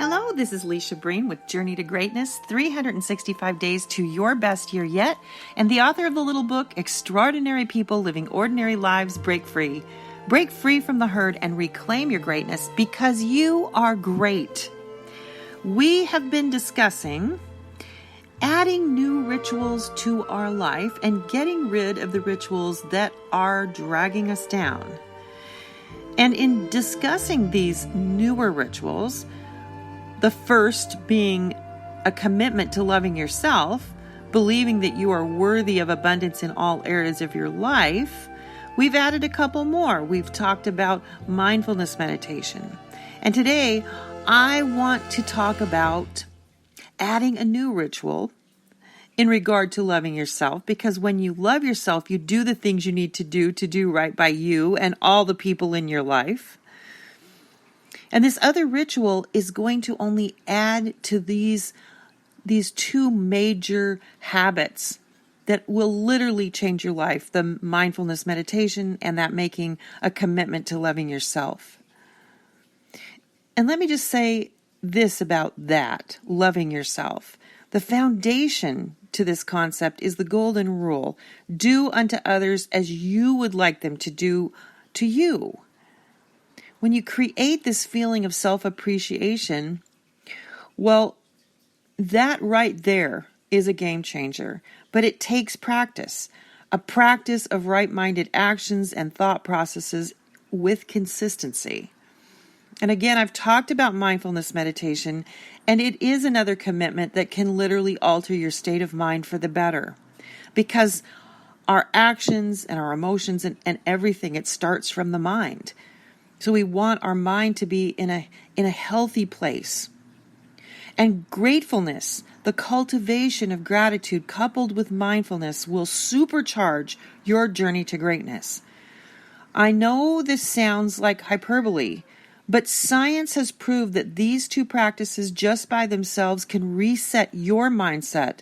Hello, this is LECIA Breen with Journey to Greatness, 365 Days to Your Best Year Yet, and the author of the little book, Extraordinary People Living Ordinary Lives Break Free. Break free from the herd and reclaim your greatness because you are great. We have been discussing adding new rituals to our life and getting rid of the rituals that are dragging us down. And in discussing these newer rituals, the first being a commitment to loving yourself, believing that you are worthy of abundance in all areas of your life, we've added a couple more. We've talked about mindfulness meditation. And today, I want to talk about adding a new ritual in regard to loving yourself, because when you love yourself, you do the things you need to do right by you and all the people in your life. And this other ritual is going to only add to these two major habits that will literally change your life, the mindfulness meditation and that making a commitment to loving yourself. And let me just say this about that, loving yourself. The foundation to this concept is the golden rule: do unto others as you would like them to do to you. When you create this feeling of self-appreciation, well, that right there is a game changer. But it takes practice, a practice of right-minded actions and thought processes with consistency. And again, I've talked about mindfulness meditation, and it is another commitment that can literally alter your state of mind for the better. Because our actions and our emotions and everything, it starts from the mind. So we want our mind to be in a healthy place. And gratefulness, the cultivation of gratitude coupled with mindfulness, will supercharge your journey to greatness. I know this sounds like hyperbole, but science has proved that these two practices just by themselves can reset your mindset,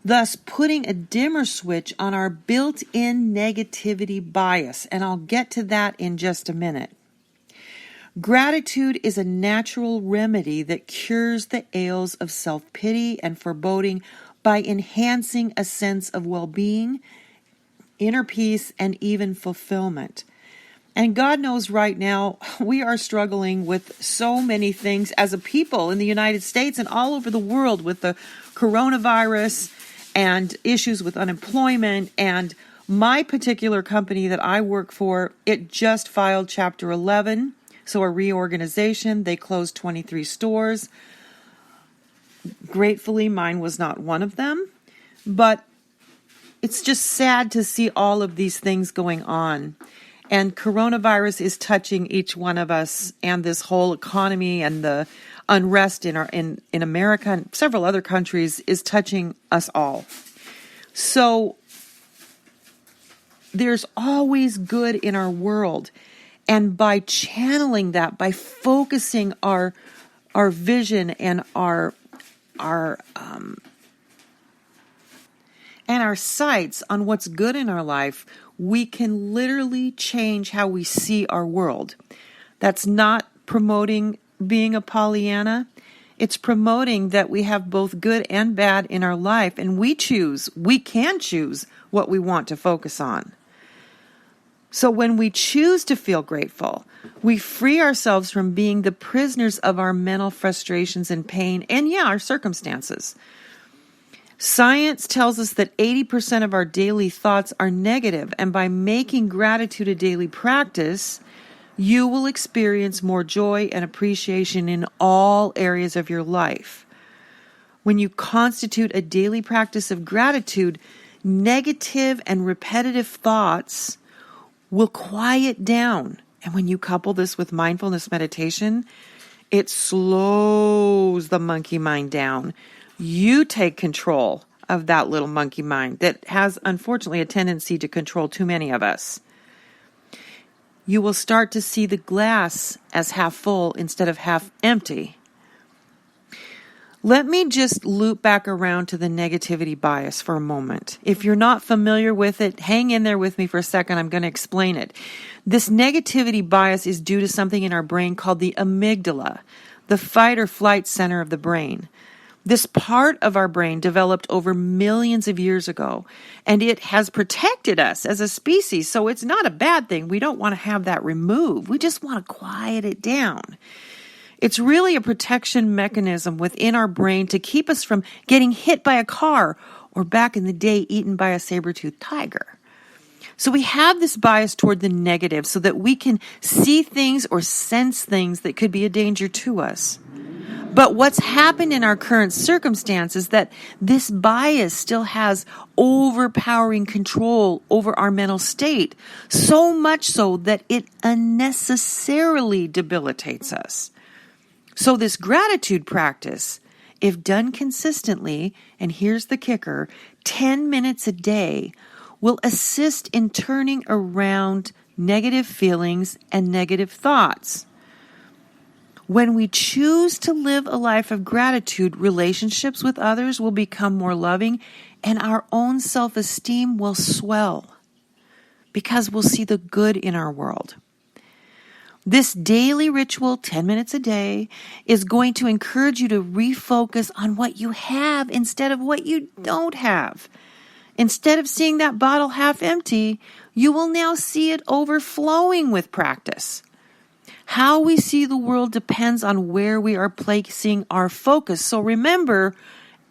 thus putting a dimmer switch on our built-in negativity bias. And I'll get to that in just a minute. Gratitude is a natural remedy that cures the ails of self-pity and foreboding by enhancing a sense of well-being, inner peace, and even fulfillment. And God knows right now we are struggling with so many things as a people in the United States and all over the world with the coronavirus and issues with unemployment. And my particular company that I work for, it just filed Chapter 11, so a reorganization. They closed 23 stores. Gratefully, mine was not one of them. But it's just sad to see all of these things going on. And coronavirus is touching each one of us, and this whole economy and the unrest in America and several other countries is touching us all. So there's always good in our world. And by channeling that, by focusing our vision and our sights on what's good in our life, we can literally change how we see our world. That's not promoting being a Pollyanna. It's promoting that we have both good and bad in our life, and we can choose what we want to focus on. So when we choose to feel grateful, we free ourselves from being the prisoners of our mental frustrations and pain and, our circumstances. Science tells us that 80% of our daily thoughts are negative, and by making gratitude a daily practice, you will experience more joy and appreciation in all areas of your life. When you constitute a daily practice of gratitude, negative and repetitive thoughts will quiet down. And when you couple this with mindfulness meditation, it slows the monkey mind down. You take control of that little monkey mind that has, unfortunately, a tendency to control too many of us. You will start to see the glass as half full instead of half empty. Let me just loop back around to the negativity bias for a moment. If you're not familiar with it, hang in there with me for a second. I'm going to explain it. This negativity bias is due to something in our brain called the amygdala. the fight or flight center of the brain. This part of our brain developed over millions of years ago, and it has protected us as a species, so it's not a bad thing. We don't want to have that removed. We just want to quiet it down. It's really a protection mechanism within our brain to keep us from getting hit by a car or, back in the day, eaten by a saber-toothed tiger. So we have this bias toward the negative so that we can see things or sense things that could be a danger to us. But what's happened in our current circumstance is that this bias still has overpowering control over our mental state, so much so that it unnecessarily debilitates us. So this gratitude practice, if done consistently, and here's the kicker, 10 minutes a day, will assist in turning around negative feelings and negative thoughts. When we choose to live a life of gratitude, relationships with others will become more loving and our own self-esteem will swell because we'll see the good in our world. This daily ritual, 10 minutes a day, is going to encourage you to refocus on what you have instead of what you don't have. Instead of seeing that bottle half empty, you will now see it overflowing with practice. How we see the world depends on where we are placing our focus. So remember,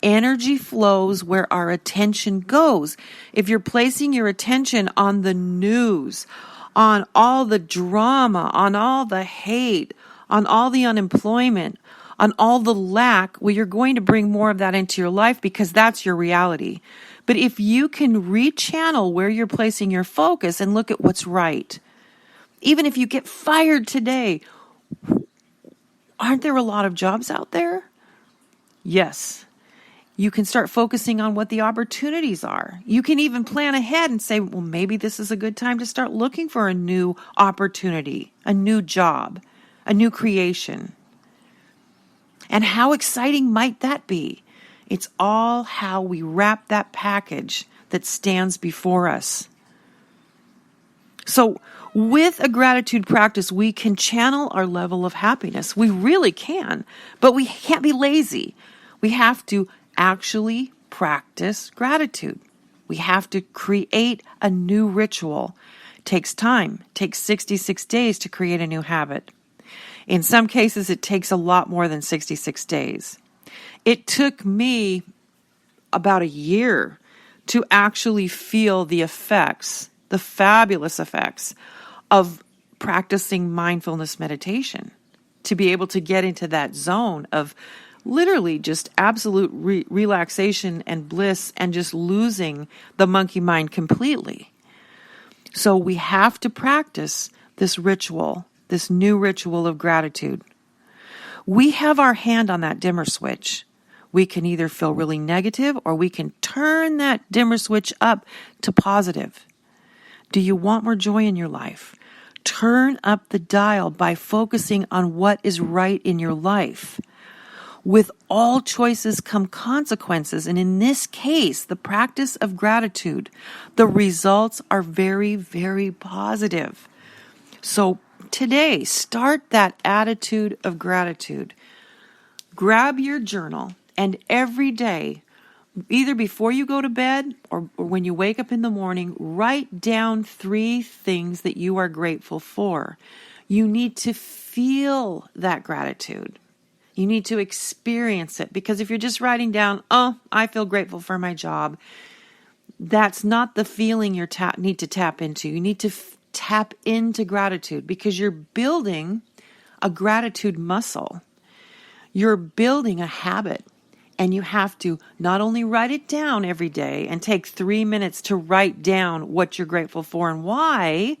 energy flows where our attention goes. If you're placing your attention on the news, on all the drama, on all the hate, on all the unemployment, on all the lack, well, you're going to bring more of that into your life because that's your reality. But if you can rechannel where you're placing your focus and look at what's right, even if you get fired today, aren't there a lot of jobs out there? Yes. You can start focusing on what the opportunities are. You can even plan ahead and say, well, maybe this is a good time to start looking for a new opportunity, a new job, a new creation. And how exciting might that be? It's all how we wrap that package that stands before us. So with a gratitude practice, we can channel our level of happiness. We really can, but we can't be lazy. We have to actually practice gratitude. We have to create a new ritual. It takes time. It takes 66 days to create a new habit. In some cases, it takes a lot more than 66 days. It took me about a year to actually feel the effects, the fabulous effects of practicing mindfulness meditation, to be able to get into that zone of literally just absolute relaxation and bliss and just losing the monkey mind completely. So we have to practice this ritual, this new ritual of gratitude. We have our hand on that dimmer switch. We can either feel really negative or we can turn that dimmer switch up to positive. Do you want more joy in your life? Turn up the dial by focusing on what is right in your life. With all choices come consequences, and in this case, the practice of gratitude, the results are very, very positive. So today, start that attitude of gratitude. Grab your journal, and every day, either before you go to bed or when you wake up in the morning, write down 3 things that you are grateful for. You need to feel that gratitude. You need to experience it, because if you're just writing down, oh, I feel grateful for my job, that's not the feeling you need to tap into. You need to tap into gratitude because you're building a gratitude muscle. You're building a habit, and you have to not only write it down every day and take 3 minutes to write down what you're grateful for and why,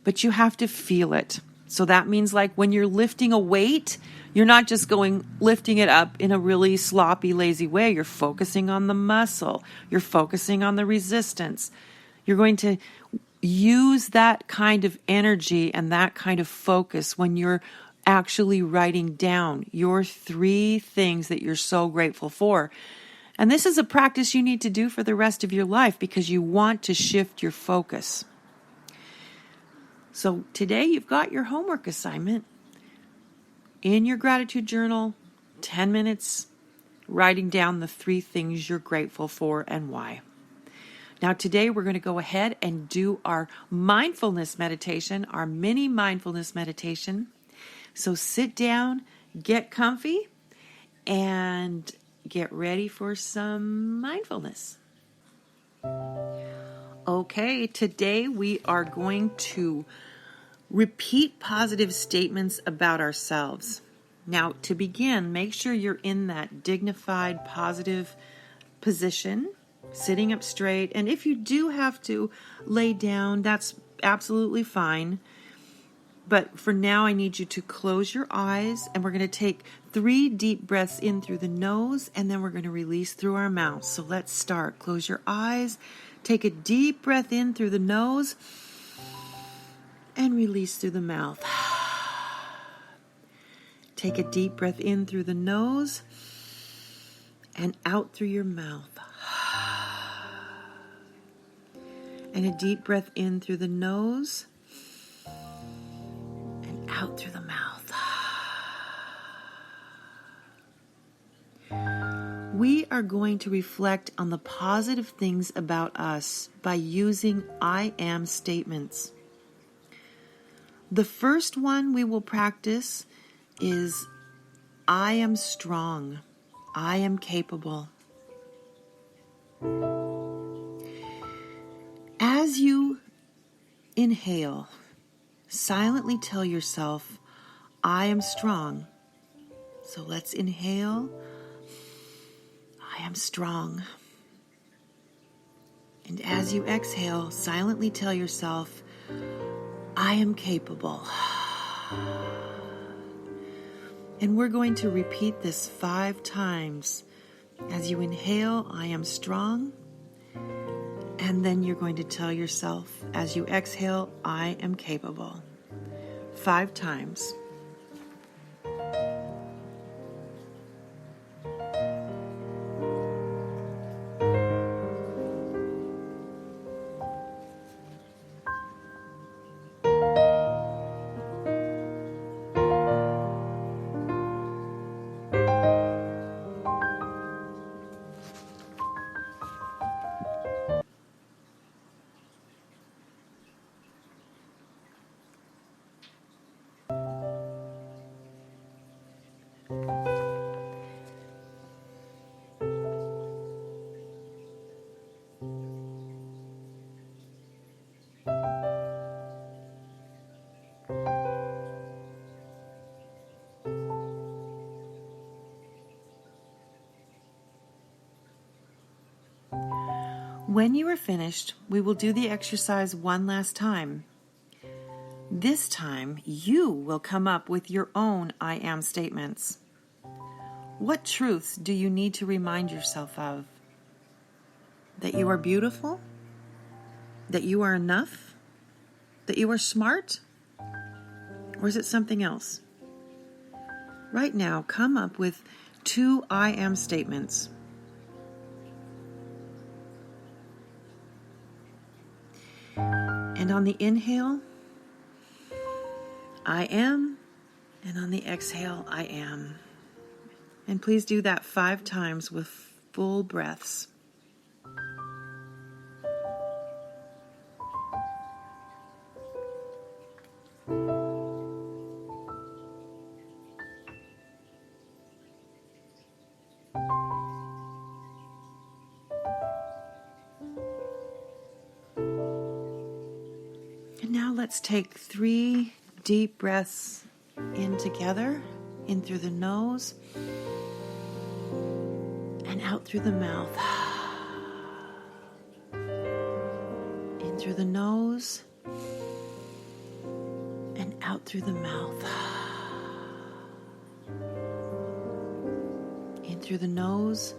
but you have to feel it. So that means like when you're lifting a weight, you're not just lifting it up in a really sloppy, lazy way. You're focusing on the muscle. You're focusing on the resistance. You're going to use that kind of energy and that kind of focus when you're actually writing down your 3 things that you're so grateful for. And this is a practice you need to do for the rest of your life because you want to shift your focus. So today you've got your homework assignment. in your gratitude journal, 10 minutes, writing down the 3 things you're grateful for and why. Now today we're going to go ahead and do our mindfulness meditation, our mini mindfulness meditation. So sit down, get comfy, and get ready for some mindfulness. Okay, today we are going to repeat positive statements about ourselves. Now, to begin, make sure you're in that dignified, positive position, sitting up straight. And if you do have to lay down, that's absolutely fine. But for now, I need you to close your eyes, and we're going to take 3 deep breaths in through the nose, and then we're going to release through our mouth. So let's start. Close your eyes, take a deep breath in through the nose, and release through the mouth. Take a deep breath in through the nose, and out through your mouth. And a deep breath in through the nose, out through the mouth. We are going to reflect on the positive things about us by using I am statements. The first one we will practice is I am strong. I am capable. As you inhale, silently tell yourself, I am strong. So let's inhale. I am strong. And as you exhale, silently tell yourself, I am capable. And we're going to repeat this 5 times. As you inhale, I am strong. And then you're going to tell yourself, as you exhale, I am capable. 5 times. When you are finished, we will do the exercise one last time. This time, you will come up with your own I am statements. What truths do you need to remind yourself of? That you are beautiful? That you are enough? That you are smart? Or is it something else? Right now, come up with 2 I am statements. And on the inhale, I am. And on the exhale, I am. And please do that 5 times with full breaths. And now let's take 3 deep breaths in together, in through the nose and out through the mouth. In through the nose and out through the mouth. In through the nose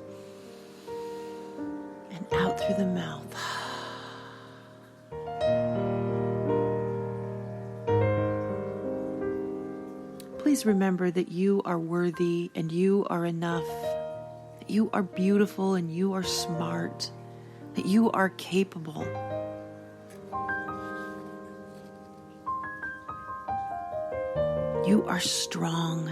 and out through the mouth. Please remember that you are worthy and you are enough, that you are beautiful and you are smart, that you are capable. You are strong.